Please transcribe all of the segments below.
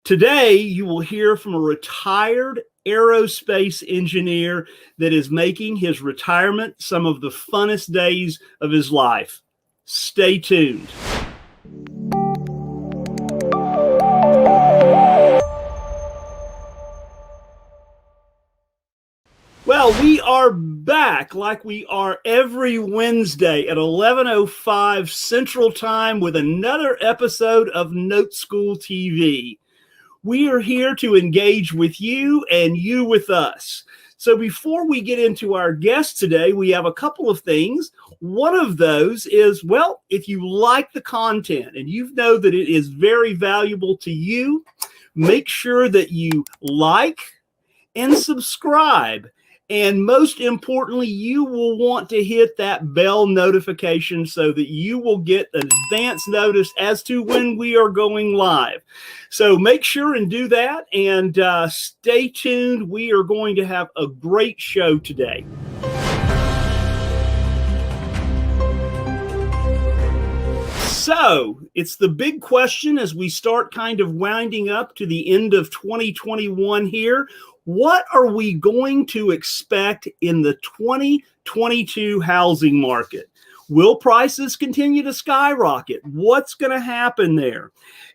Today, you will hear from a retired aerospace engineer that is making his retirement some of the funnest days of his life. Stay tuned. Well, we are back like we are every Wednesday at 11:05 Central Time with another episode of Note School TV. We are here to engage with you and you with us. So before we get into our guest today, we have a couple of things. One of those is, well, if you like the content and you know that it is very valuable to you, make sure that you like and subscribe. And most importantly, you will want to hit that bell notification so that you will get an advance notice as to when we are going live. So make sure and do that, and stay tuned. We are going to have a great show today. So it's the big question as we start kind of winding up to the end of 2021 here. What are we going to expect in the 2022 housing market? Will prices continue to skyrocket? What's going to happen there?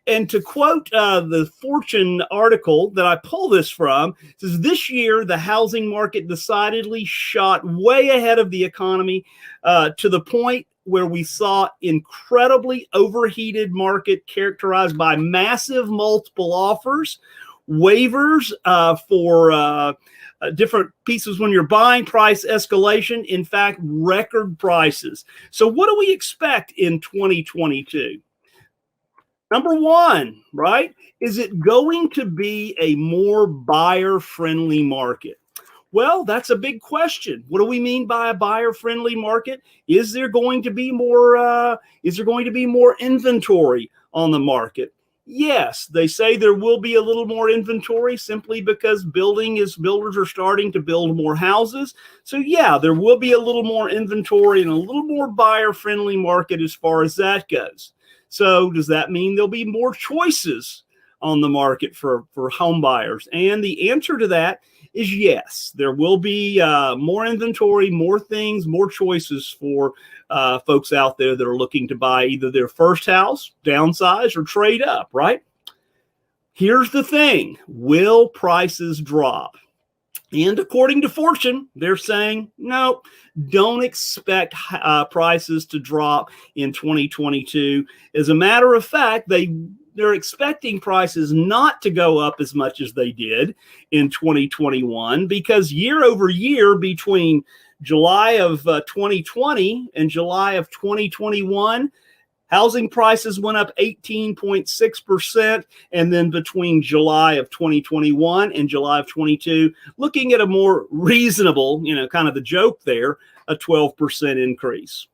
And to quote the Fortune article that I pull this from, it says this year the housing market decidedly shot way ahead of the economy to the point where we saw incredibly overheated market characterized by massive multiple offers, waivers for different pieces when you're buying, price escalation, in fact, record prices. So what do we expect in 2022? Number one, right? Is it going to be a more buyer-friendly market? Well, that's a big question. What do we mean by a buyer-friendly market? Is there going to be more inventory on the market? Yes, they say there will be a little more inventory simply because builders are starting to build more houses. So yeah, there will be a little more inventory and a little more buyer-friendly market as far as that goes. So does that mean there'll be more choices on the market for home buyers? And the answer to that is yes, there will be more inventory, more things, more choices for folks out there that are looking to buy either their first house, downsize, or trade up, right? Here's the thing. Will prices drop? And according to Fortune, they're saying, no, don't expect prices to drop in 2022. As a matter of fact, they're expecting prices not to go up as much as they did in 2021 because year over year between July of 2020 and July of 2021, housing prices went up 18.6%. And then between July of 2021 and July of 22, looking at a more reasonable, kind of the joke there, a 12% increase.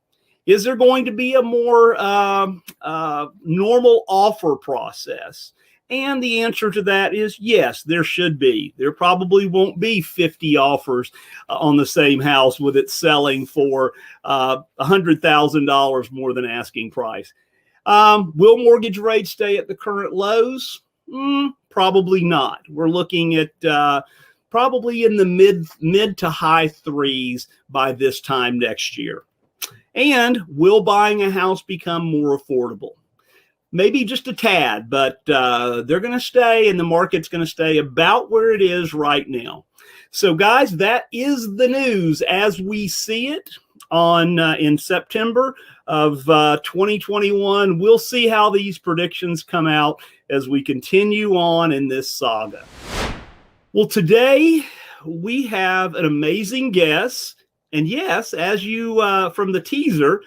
Is there going to be a more normal offer process? And the answer to that is yes, there should be. There probably won't be 50 offers on the same house with it selling for $100,000 more than asking price. Will mortgage rates stay at the current lows? Probably not. We're looking at probably in the mid to high threes by this time next year. And will buying a house become more affordable? Maybe just a tad, but they're going to stay and the market's going to stay about where it is right now. So guys, that is the news as we see it in September of 2021. We'll see how these predictions come out as we continue on in this saga. Well, today we have an amazing guest. And yes, as you from the teaser,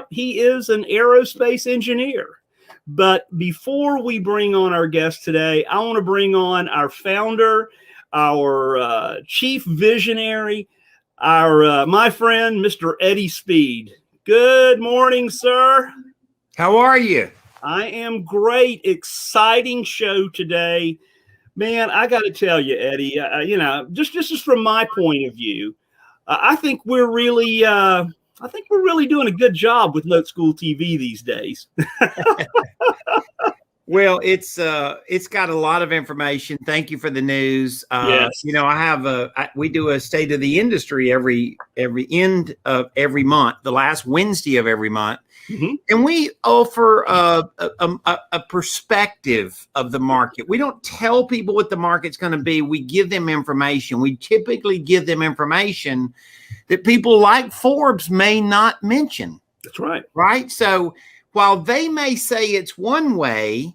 he is an aerospace engineer. But before we bring on our guest today, I want to bring on our founder, our chief visionary, my friend, Mr. Eddie Speed. Good morning, sir. How are you? I am great. Exciting show today. Man, I got to tell you, Eddie, just from my point of view, I think we're really doing a good job with Note School TV these days. Well, it's got a lot of information. Thank you for the news. Yes. We do a state of the industry every end of every month, the last Wednesday of every month. Mm-hmm. And we offer a perspective of the market. We don't tell people what the market's going to be. We give them information. We typically give them information that people like Forbes may not mention. That's right. Right. So while they may say it's one way,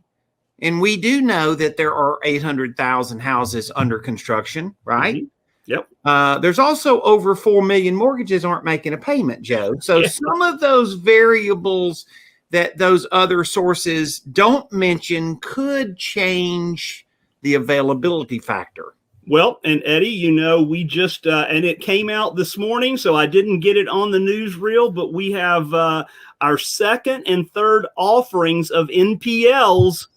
and we do know that there are 800,000 houses under construction, right? Mm-hmm. Yep. There's also over 4 million mortgages aren't making a payment, Joe. So some of those variables that those other sources don't mention could change the availability factor. Well, and Eddie, we just, and it came out this morning, so I didn't get it on the newsreel, but we have our second and third offerings of NPLs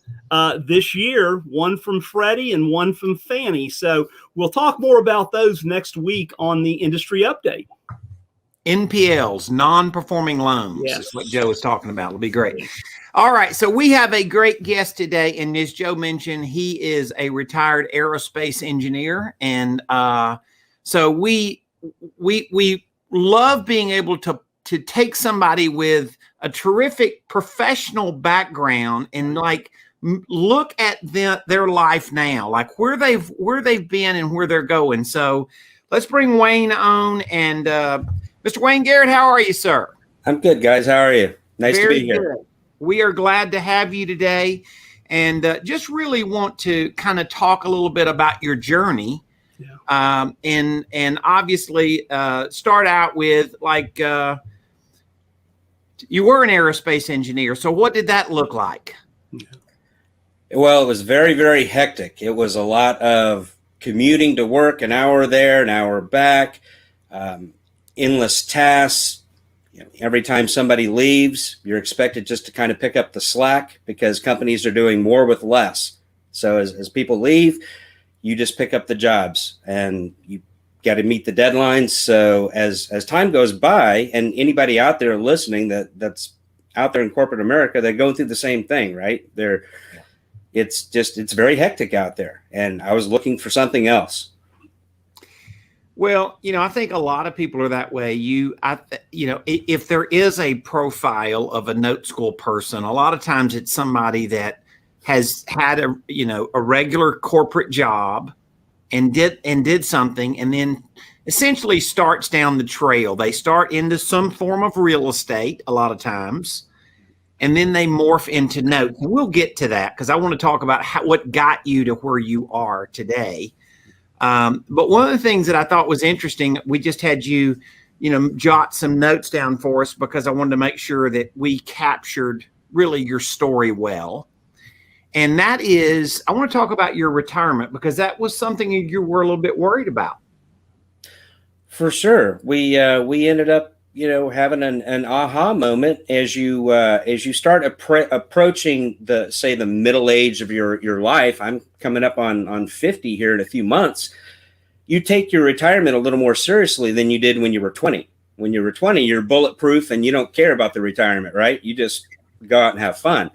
this year, one from Freddie and one from Fannie. So we'll talk more about those next week on the industry update. NPLs, non-performing loans, yes, is what Joe was talking about. It'll be great. All right, so we have a great guest today, and as Joe mentioned, he is a retired aerospace engineer, and so we love being able to take somebody with a terrific professional background and look at their life now, like where they've been and where they're going. So let's bring Wayne on, and Mr. Wayne Garrett, how are you, sir? I'm good, guys. How are you? Nice Very to be here. Good. We are glad to have you today, and just really want to kind of talk a little bit about your journey. Yeah. And obviously start out with you were an aerospace engineer. So what did that look like? Yeah. Well, it was very, very hectic. It was a lot of commuting to work, an hour there, an hour back, endless tasks. Every time somebody leaves, you're expected just to kind of pick up the slack because companies are doing more with less. So as people leave, you just pick up the jobs and you got to meet the deadlines. So as time goes by, and anybody out there listening that's out there in corporate America, they're going through the same thing, right? It's very hectic out there. And I was looking for something else. Well, I think a lot of people are that way. If there is a profile of a note school person, a lot of times it's somebody that has had a regular corporate job and did something, and then essentially starts down the trail. They start into some form of real estate a lot of times, and then they morph into notes. And we'll get to that because I want to talk about what got you to where you are today. But one of the things that I thought was interesting, we just had you, jot some notes down for us because I wanted to make sure that we captured really your story well. And that is, I want to talk about your retirement because that was something you were a little bit worried about. For sure. We ended up, having an aha moment as you start approaching the middle age of your life. I'm coming up on 50 here in a few months. You take your retirement a little more seriously than you did when you were 20. When you were 20, you're bulletproof and you don't care about the retirement, right? You just go out and have fun.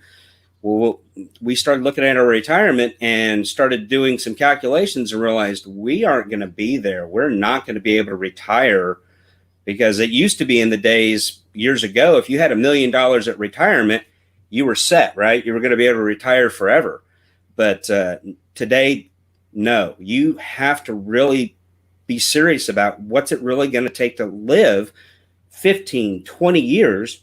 Well, we started looking at our retirement and started doing some calculations and realized we aren't going to be there. We're not going to be able to retire because it used to be in the days years ago, if you had $1 million at retirement, you were set, right? You were going to be able to retire forever. But today, no, you have to really be serious about what's it really going to take to live 15, 20 years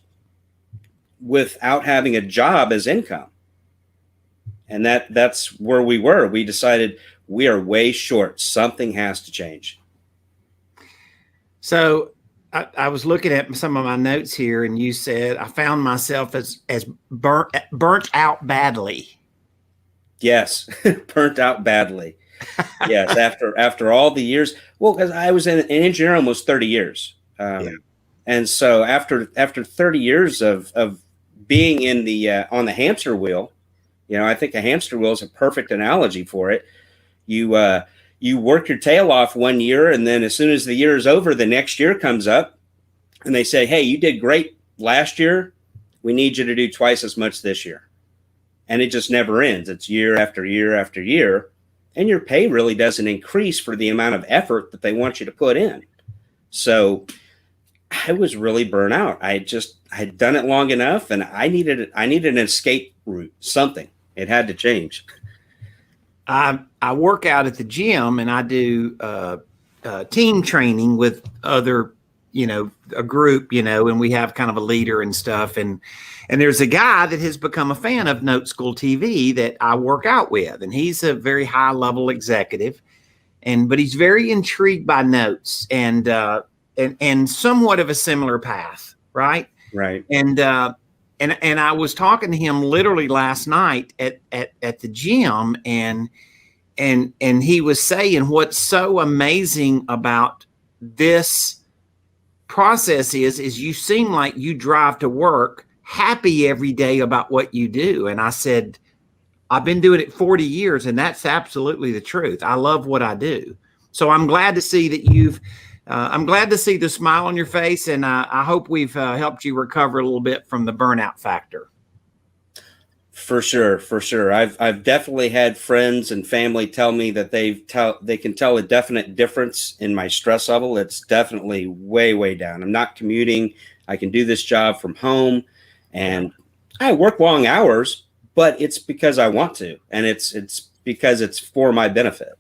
without having a job as income. And that's where we were. We decided we are way short. Something has to change. So I was looking at some of my notes here, and you said I found myself as burnt out badly. Yes, burnt out badly. Yes, after all the years. Well, because I was an engineer almost 30 years. And so after 30 years of being in on the hamster wheel, I think a hamster wheel is a perfect analogy for it. You work your tail off one year, and then as soon as the year is over, the next year comes up and they say, hey, you did great last year. We need you to do twice as much this year. and it just never ends. It's year after year after year, and your pay really doesn't increase for the amount of effort that they want you to put in. So I was really burnt out. I had done it long enough, and I needed an escape route, something. It had to change. I work out at the gym, and I do team training with other, a group, and we have kind of a leader and stuff. And there's a guy that has become a fan of Note School TV that I work out with, and he's a very high level executive, but he's very intrigued by notes and somewhat of a similar path, right? Right. And I was talking to him literally last night at the gym, and he was saying what's so amazing about this process is you seem like you drive to work happy every day about what you do. And I said, I've been doing it 40 years, and that's absolutely the truth. I love what I do. So I'm glad to see that I'm glad to see the smile on your face, and I hope we've helped you recover a little bit from the burnout factor. For sure. I've definitely had friends and family tell me that they can tell a definite difference in my stress level. It's definitely way down. I'm not commuting. I can do this job from home, and I work long hours, but it's because I want to, and it's because it's for my benefit.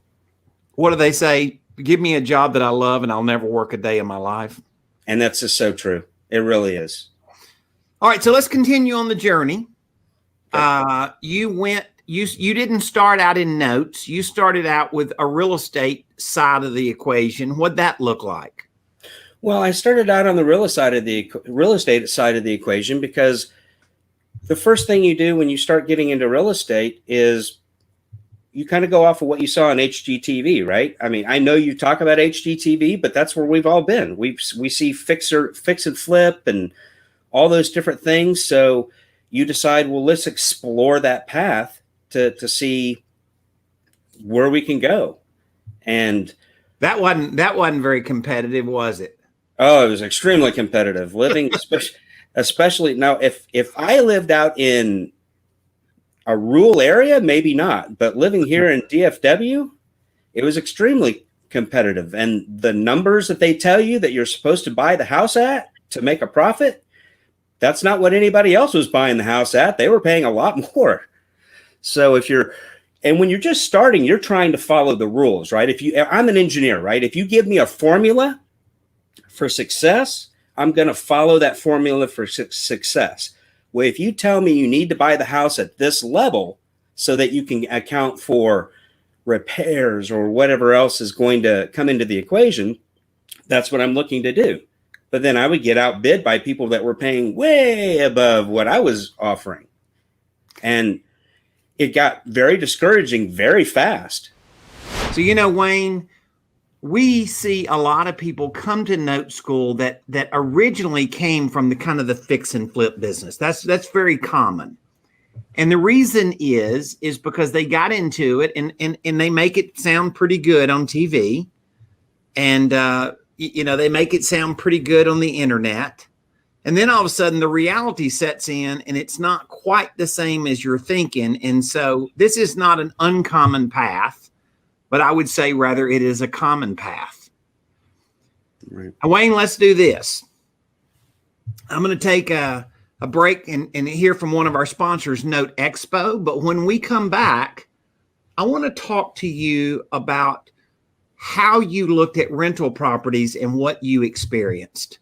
What do they say? Give me a job that I love, and I'll never work a day in my life. And that's just so true. It really is. All right, so let's continue on the journey. You didn't start out in notes. You started out with a real estate side of the equation. What'd that look like? Well, I started out on the real estate side of the equation because the first thing you do when you start getting into real estate is you kind of go off of what you saw on HGTV, right? I mean, I know you talk about HGTV, but that's where we've all been. We see fix and flip and all those different things. So you decide, well, let's explore that path to see where we can go. And that wasn't very competitive, was it? Oh, it was extremely competitive. Living, especially now, if I lived out in a rural area, maybe not, but living here in DFW, it was extremely competitive. And the numbers that they tell you that you're supposed to buy the house at to make a profit, that's not what anybody else was buying the house at. They were paying a lot more. So when you're just starting, you're trying to follow the rules, right? I'm an engineer, right? If you give me a formula for success, I'm going to follow that formula for success. Well, if you tell me you need to buy the house at this level so that you can account for repairs or whatever else is going to come into the equation, that's what I'm looking to do. But then I would get outbid by people that were paying way above what I was offering. And it got very discouraging very fast. So, Wayne, we see a lot of people come to Note School that originally came from the kind of the fix and flip business. That's very common. And the reason is because they got into it and they make it sound pretty good on TV. And, they make it sound pretty good on the internet. And then all of a sudden the reality sets in and it's not quite the same as you're thinking. And so this is not an uncommon path, but I would say rather it is a common path. Right. Wayne, let's do this. I'm going to take a break and hear from one of our sponsors, Note Expo. But when we come back, I want to talk to you about how you looked at rental properties and what you experienced.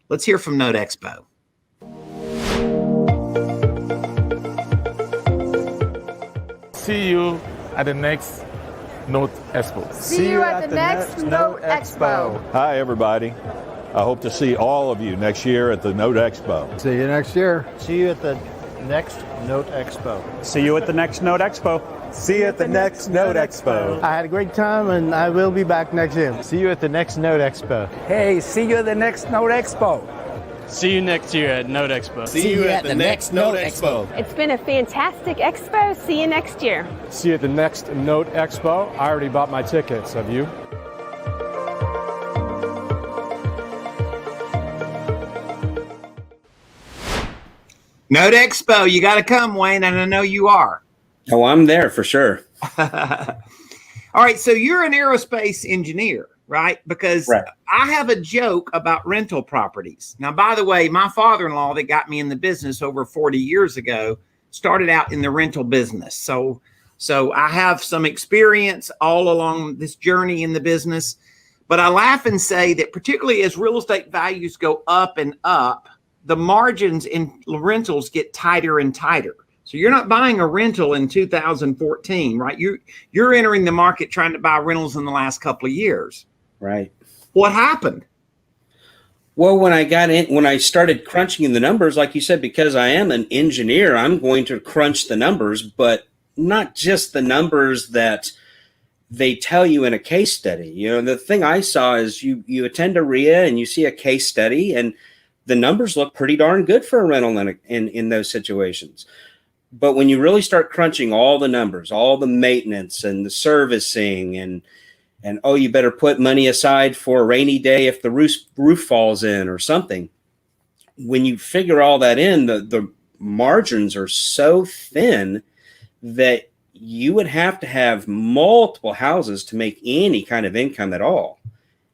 Let's hear from Note Expo. See you at the next Note Expo. See you at the next Note Expo. Hi, everybody. I hope to see all of you next year at the Note Expo. See you next year. See you at the next Note Expo. See you at the next Note Expo. See you at the next Note Expo. I had a great time and I will be back next year. See you at the next Note Expo. Hey, see you at the next Note Expo. See you next year at Note Expo. See you at the next Note Expo. It's been a fantastic expo. See you next year. See you at the next Note Expo. I already bought my tickets. Have you? Note Expo, you got to come, Wayne, and I know you are. Oh, I'm there for sure. All right, so you're an aerospace engineer, right? Because Right. I have a joke about rental properties. Now, by the way, my father-in-law that got me in the business over 40 years ago started out in the rental business. So I have some experience all along this journey in the business. But I laugh and say that particularly as real estate values go up and up, the margins in rentals get tighter and tighter. So you're not buying a rental in 2014, right? You're entering the market trying to buy rentals in the last couple of years. Right. What happened? Well, when I started crunching the numbers, like you said, because I am an engineer, I'm going to crunch the numbers, but not just the numbers that they tell you in a case study. You know, the thing I saw is you attend a RIA and you see a case study, and the numbers look pretty darn good for a rental in those situations. But when you really start crunching all the numbers, all the maintenance and the servicing and oh, you better put money aside for a rainy day if the roof falls in or something. When you figure all that in, the margins are so thin that you would have to have multiple houses to make any kind of income at all.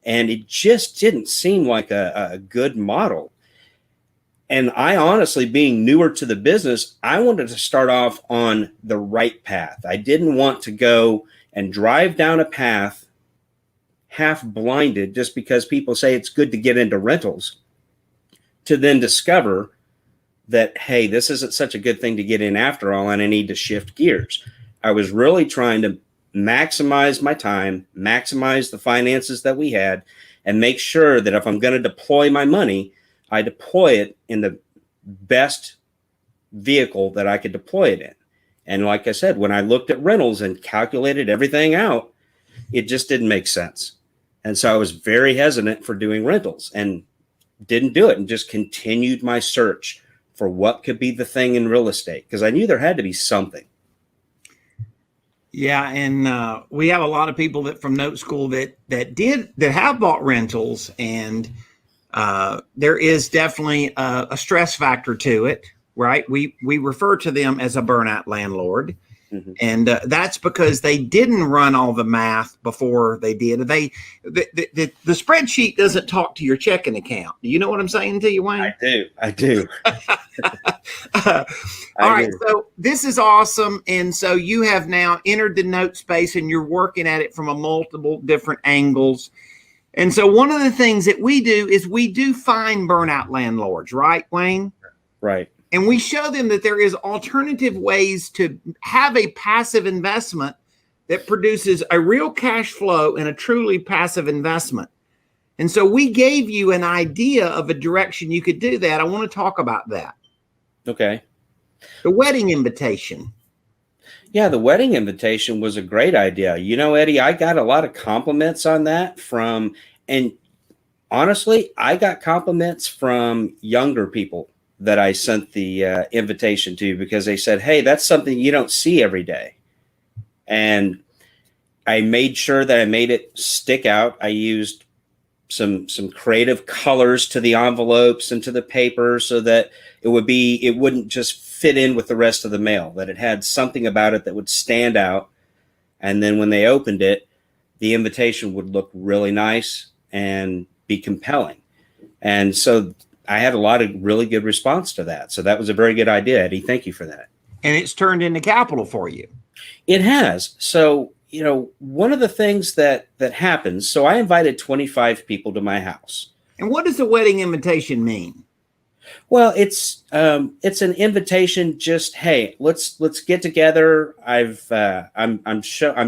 And it just didn't seem like a good model. And I honestly, being newer to the business, I wanted to start off on the right path. I didn't want to go and drive down a path half blinded just because people say it's good to get into rentals, to then discover that, hey, this isn't such a good thing to get in after all, and I need to shift gears. I was really trying to maximize my time, maximize the finances that we had, and make sure that if I'm going to deploy my money, I deploy it in the best vehicle that I could deploy it in. And like I said, when I looked at rentals and calculated everything out, it just didn't make sense. And so I was very hesitant for doing rentals and didn't do it, and just continued my search for what could be the thing in real estate, because I knew there had to be something. Yeah, and we have a lot of people that from Note School that have bought rentals, and there is definitely a stress factor to it, right? We refer to them as a burnout landlord. Mm-hmm. And that's because they didn't run all the math before they did. The spreadsheet doesn't talk to your checking account. Do you know what I'm saying to you, Wayne? I do. All right. So this is awesome. And so you have now entered the note space and you're working at it from a multiple different angles. And so one of the things that we do is we do find burnout landlords, right, Wayne? Right. And we show them that there is alternative ways to have a passive investment that produces a real cash flow and a truly passive investment. And so we gave you an idea of a direction you could do that. I want to talk about that. Okay. The wedding invitation. Yeah, the wedding invitation was a great idea. You know, Eddie, I got a lot of compliments on that and honestly, I got compliments from younger people that I sent the invitation to, because they said, hey, that's something you don't see every day. And I made sure that I made it stick out. I used some creative colors to the envelopes and to the paper so that it wouldn't just fit in with the rest of the mail, that it had something about it that would stand out. And then when they opened it, the invitation would look really nice and be compelling. And so I had a lot of really good response to that. So that was a very good idea, Eddie. Thank you for that. And it's turned into capital for you. It has. So, you know, one of the things that happens, so I invited 25 people to my house. And what does a wedding invitation mean? Well, it's an invitation. Just, hey, let's get together. I'm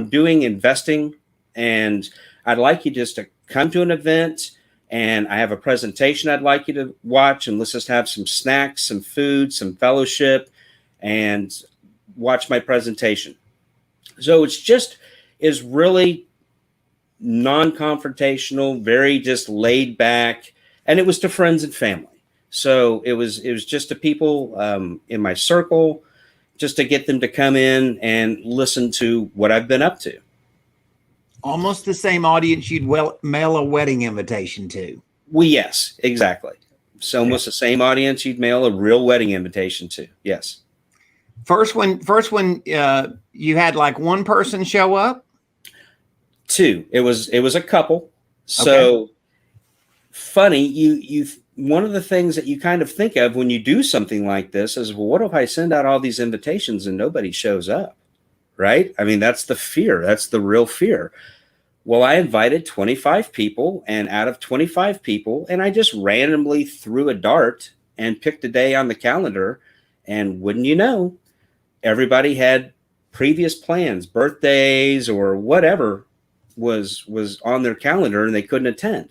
doing investing, and I'd like you just to come to an event. And I have a presentation I'd like you to watch, and let's just have some snacks, some food, some fellowship, and watch my presentation. So is really non-confrontational, very just laid back, and it was to friends and family. So it was just to people in my circle, just to get them to come in and listen to what I've been up to. Almost the same audience you'd mail a wedding invitation to. Well, yes, exactly. It's almost the same audience you'd mail a real wedding invitation to. Yes. First one, you had like one person show up? Two. It was a couple. So funny, you one of the things that you kind of think of when you do something like this is, well, what if I send out all these invitations and nobody shows up? Right? I mean, that's the fear. That's the real fear. Well, I invited 25 people, and out of 25 people, and I just randomly threw a dart and picked a day on the calendar, and wouldn't you know, everybody had previous plans, birthdays or whatever was on their calendar, and they couldn't attend.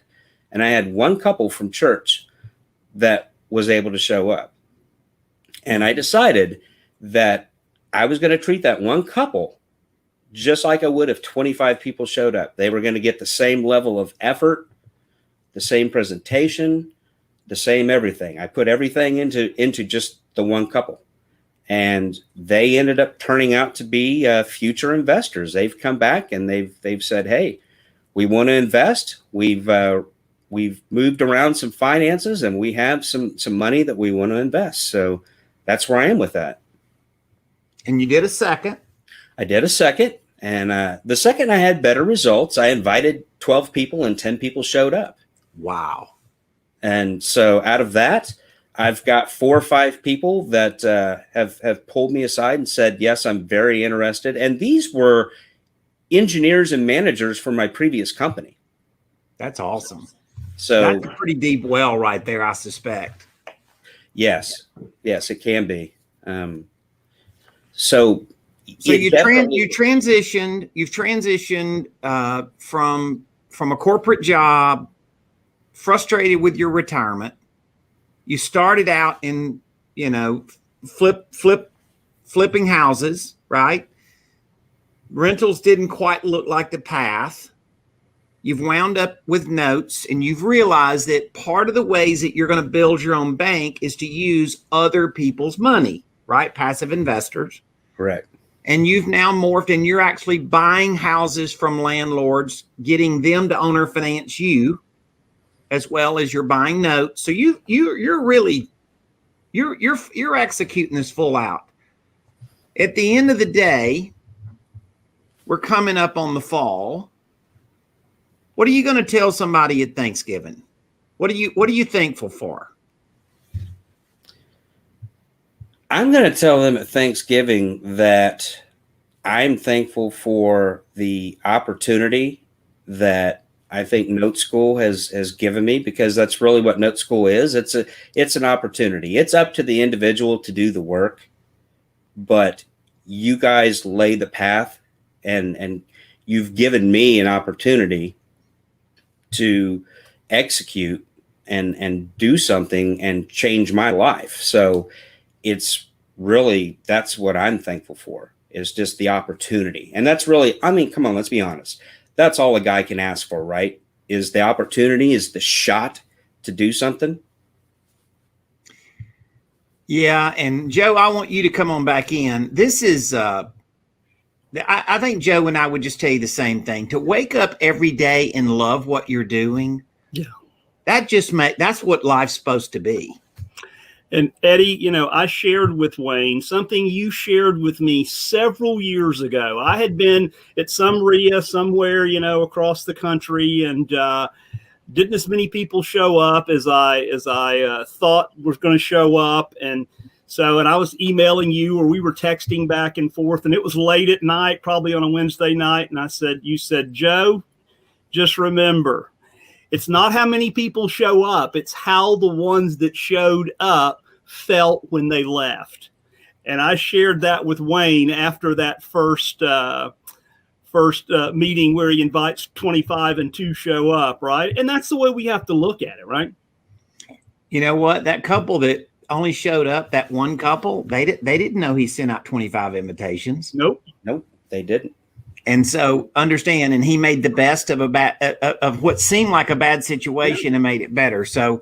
And I had one couple from church that was able to show up. And I decided that I was going to treat that one couple just like I would if 25 people showed up. They were going to get the same level of effort, the same presentation, the same everything. I put everything into just the one couple. And they ended up turning out to be future investors. They've come back and they've said, "Hey, we want to invest. We've moved around some finances, and we have some money that we want to invest." So that's where I am with that. And you did a second. I did a second, and the second I had better results. I invited 12 people, and 10 people showed up. Wow! And so out of that, I've got 4 or 5 people that have pulled me aside and said, "Yes, I'm very interested." And these were engineers and managers from my previous company. That's awesome. So that's a pretty deep well right there, I suspect. Yes, it can be. So you've transitioned from a corporate job, frustrated with your retirement. You started out in, flipping houses, right? Rentals didn't quite look like the path. You've wound up with notes, and you've realized that part of the ways that you're going to build your own bank is to use other people's money, right? Passive investors. Correct. And you've now morphed, and you're actually buying houses from landlords, getting them to owner finance you, as well as you're buying notes. So you're really executing this full out. At the end of the day, we're coming up on the fall. What are you going to tell somebody at Thanksgiving? What are you thankful for? I'm going to tell them at Thanksgiving that I'm thankful for the opportunity that I think Note School has given me, because that's really what Note School is. It's an opportunity. It's up to the individual to do the work, but you guys lay the path, and you've given me an opportunity to execute and do something and change my life. So it's really, that's what I'm thankful for, is just the opportunity. And that's really, I mean, come on, let's be honest. That's all a guy can ask for, right? Is the opportunity, is the shot to do something. Yeah. And Joe, I want you to come on back in. This is, I think Joe and I would just tell you the same thing. To wake up every day and love what you're doing. Yeah. That's what life's supposed to be. And Eddie, I shared with Wayne something you shared with me several years ago. I had been at some RIA somewhere, across the country, and didn't as many people show up as I thought was going to show up. And I was emailing you, or we were texting back and forth, and it was late at night, probably on a Wednesday night. And you said, "Joe, just remember, it's not how many people show up. It's how the ones that showed up felt when they left." And I shared that with Wayne after that first meeting where he invites 25 and 2 show up, right? And that's the way we have to look at it, right? You know what? That couple that only showed up, that one couple, they didn't know he sent out 25 invitations. Nope, they didn't. And so understand, and he made the best of what seemed like a bad situation and made it better. So,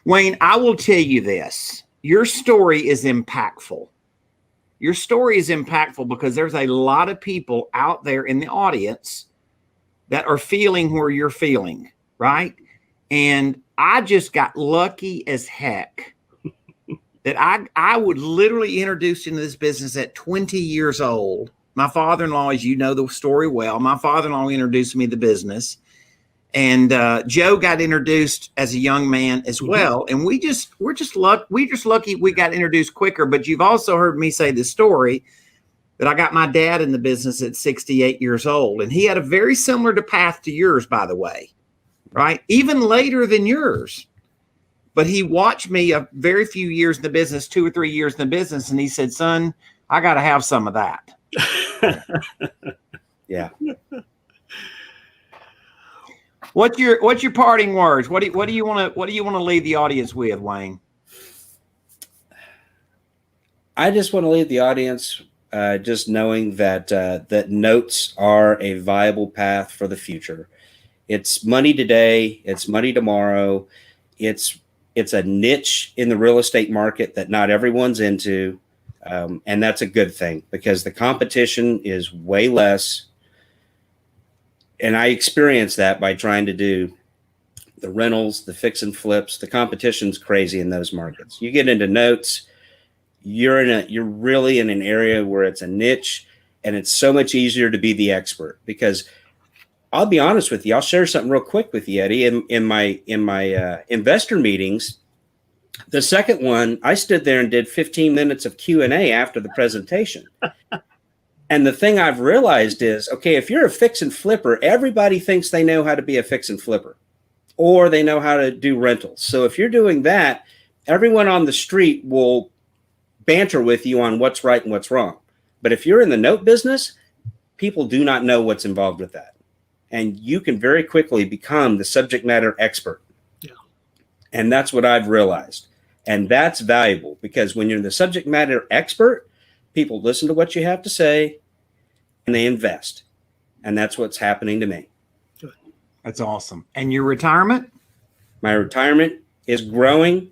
Wayne, I will tell you this. Your story is impactful. Your story is impactful because there's a lot of people out there in the audience that are feeling where you're feeling, right? And I just got lucky as heck that I would literally introduce into this business at 20 years old. My father-in-law, as you know the story well, my father-in-law introduced me to the business. And Joe got introduced as a young man as well. And we're just lucky we got introduced quicker. But you've also heard me say the story that I got my dad in the business at 68 years old. And he had a very similar path to yours, by the way, right? Even later than yours. But he watched me a very few years in the business, 2 or 3 years in the business. And he said, son, I got to have some of that. Yeah. What's your parting words? What do you want to leave the audience with, Wayne? I just want to leave the audience just knowing that that notes are a viable path for the future. It's money today. It's money tomorrow. It's a niche in the real estate market that not everyone's into, and that's a good thing because the competition is way less. And I experienced that by trying to do the rentals, the fix and flips. The competition's crazy in those markets. You get into notes, you're really in an area where it's a niche, and it's so much easier to be the expert. Because I'll be honest with you, I'll share something real quick with you, Eddie. In my investor meetings, the second one, I stood there and did 15 minutes of Q&A after the presentation. And the thing I've realized is, okay, if you're a fix and flipper, everybody thinks they know how to be a fix and flipper or they know how to do rentals. So if you're doing that, everyone on the street will banter with you on what's right and what's wrong. But if you're in the note business, people do not know what's involved with that. And you can very quickly become the subject matter expert. Yeah. And that's what I've realized. And that's valuable because when you're the subject matter expert, people listen to what you have to say and they invest. And that's what's happening to me. That's awesome. And your retirement? My retirement is growing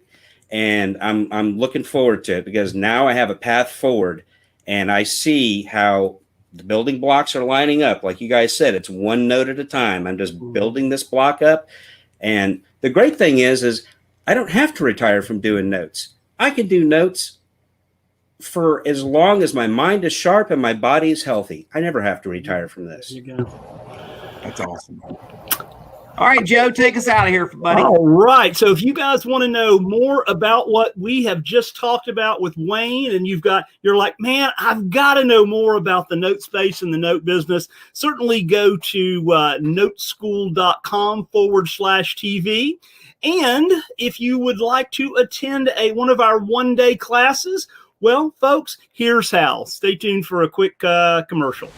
and I'm looking forward to it because now I have a path forward and I see how the building blocks are lining up. Like you guys said, it's one note at a time. I'm just building this block up. And the great thing is I don't have to retire from doing notes. I can do notes for as long as my mind is sharp and my body is healthy. I never have to retire from this. There you go. That's awesome. All right, Joe, take us out of here, buddy. All right. So if you guys want to know more about what we have just talked about with Wayne, and you're like, man, I've got to know more about the note space and the note business, certainly go to noteschool.com/TV. And if you would like to attend one of our one-day classes, well, folks, here's how. Stay tuned for a quick commercial.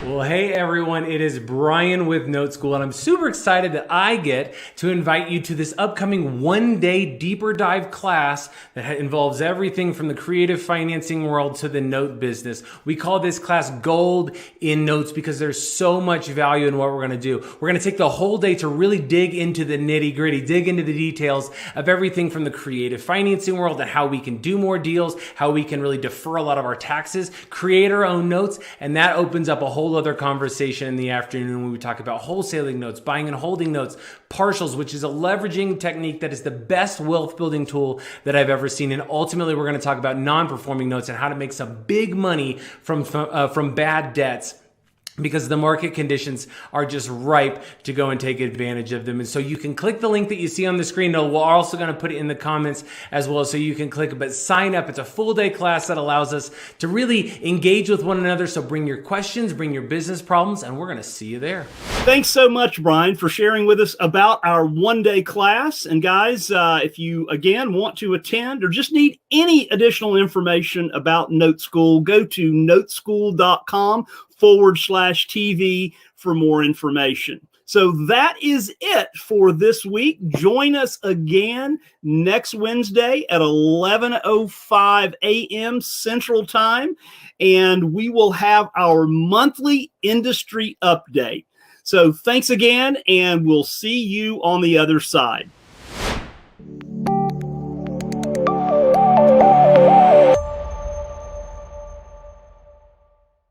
Well, hey everyone, it is Brian with Note School, and I'm super excited that I get to invite you to this upcoming one-day deeper dive class that involves everything from the creative financing world to the note business. We call this class Gold in Notes because there's so much value in what we're going to do. We're going to take the whole day to really dig into the nitty-gritty, dig into the details of everything from the creative financing world and how we can do more deals, how we can really defer a lot of our taxes, create our own notes, and that opens up a whole other conversation in the afternoon when we talk about wholesaling notes, buying and holding notes, partials, which is a leveraging technique that is the best wealth building tool that I've ever seen. And ultimately, we're going to talk about non-performing notes and how to make some big money from bad debts, because the market conditions are just ripe to go and take advantage of them. And so you can click the link that you see on the screen. We're also going to put it in the comments as well, so you can click it, but sign up. It's a full day class that allows us to really engage with one another. So bring your questions, bring your business problems, and we're going to see you there. Thanks so much, Brian, for sharing with us about our one-day class. And guys, if you, again, want to attend or just need any additional information about Note School, go to noteschool.com/TV for more information. So that is it for this week. Join us again next Wednesday at 11:05 a.m. Central Time, and we will have our monthly industry update. So thanks again, and we'll see you on the other side.